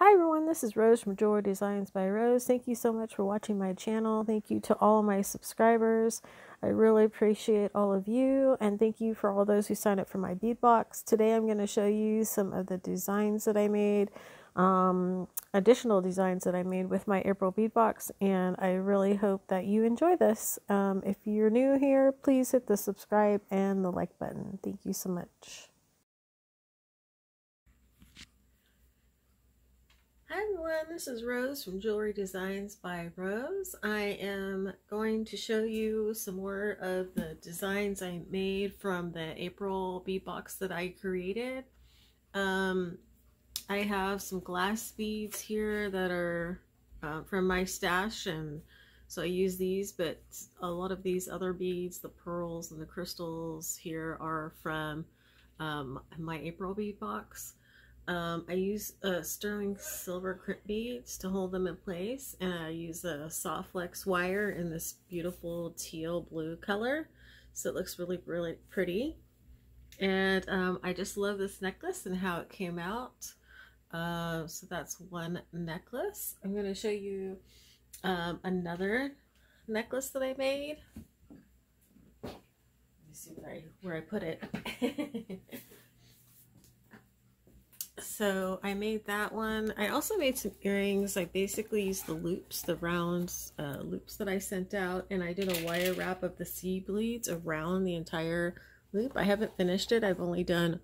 Hi everyone, this is Rose from Jewelry Designs by Rose. Thank you so much for watching my channel. Thank you to all my subscribers. I really appreciate all of you, and thank you for all those who signed up for my bead box. Today I'm going to show you some of the designs that I made, additional designs that I made with my April bead box, and I really hope that you enjoy this. If you're new here, please hit the subscribe and the like button. Thank you so much. Hi everyone, this is Rose from Jewelry Designs by Rose. I am going to show you some more of the designs I made from the April bead box that I created. I have some glass beads here that are from my stash, and so I use these, but a lot of these other beads, the pearls and the crystals here, are from my April bead box. I use sterling silver beads to hold them in place, and I use a soft flex wire in this beautiful teal blue color, so it looks really pretty. And I just love this necklace and how it came out. So that's one necklace. I'm going to show you another necklace that I made. Let me see where I put it. So I made that one. I also made some earrings. I basically used the loops, the round loops that I sent out, and I did a wire wrap of the seed beads around the entire loop. I haven't finished it. I've only done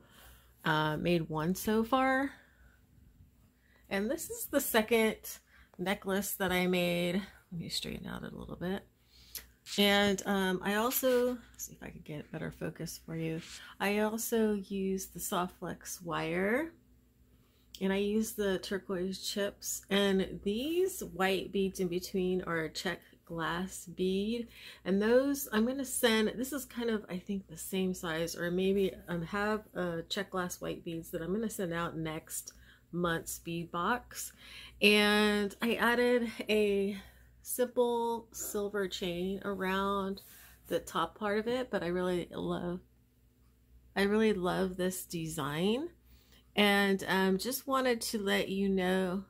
made one so far. And this is the second necklace that I made. Let me straighten out it a little bit. And I also, see if I can get better focus for you. I also used the soft flex wire, and I use the turquoise chips, and these white beads in between are a check glass bead, and those I'm going to send. This is kind of, I think, the same size, or maybe have check glass white beads that I'm going to send out next month's bead box. And I added a simple silver chain around the top part of it, but I really love this design. And just wanted to let you know,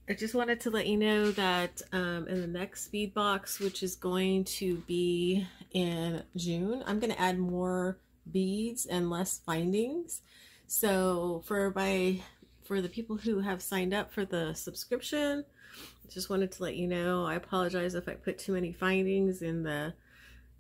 that in the next speed box, which is going to be in June, I'm going to add more beads and less findings. So for the people who have signed up for the subscription, just wanted to let you know, I apologize if I put too many findings in the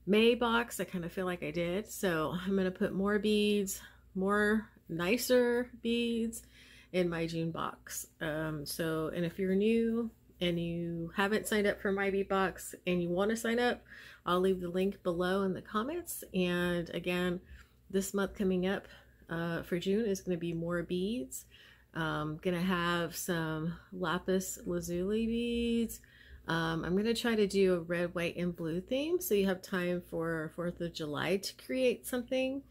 May box. I kind of feel like I did, so I'm going to put more beads, more nicer beads in my June box. And if you're new and you haven't signed up for my bead box and you want to sign up, I'll leave the link below in the comments. And again, this month coming up for June is going to be more beads. Gonna have some lapis lazuli beads. I'm going to try to do a red, white, and blue theme, so you have time for 4th of July to create something.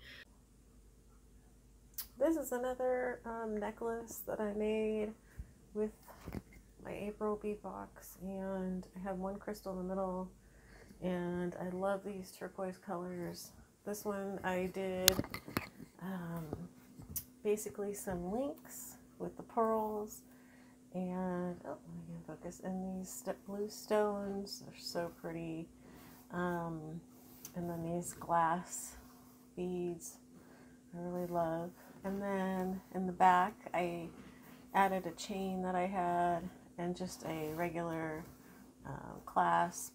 This is another necklace that I made with my April bead box, and I have one crystal in the middle, and I love these turquoise colors. This one I did basically some links with the pearls, and oh, let me get focus. And these blue stones are so pretty. And then these glass beads I really love. And then in the back I added a chain that I had and just a regular clasp.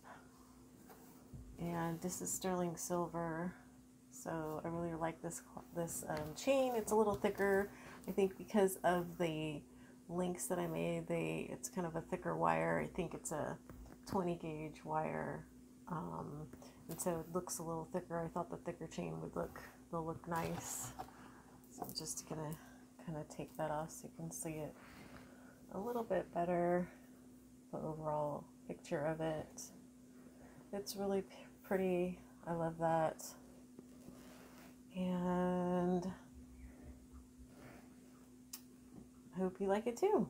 And this is sterling silver, so I really like this chain. It's a little thicker, I think, because of the links that I made. It's kind of a thicker wire. I think it's a 20 gauge wire, and so it looks a little thicker. I thought the thicker chain would look nice, so I'm just gonna kind of take that off so you can see it a little bit better, the overall picture of it. It's really pretty. I love that, and I hope you like it too.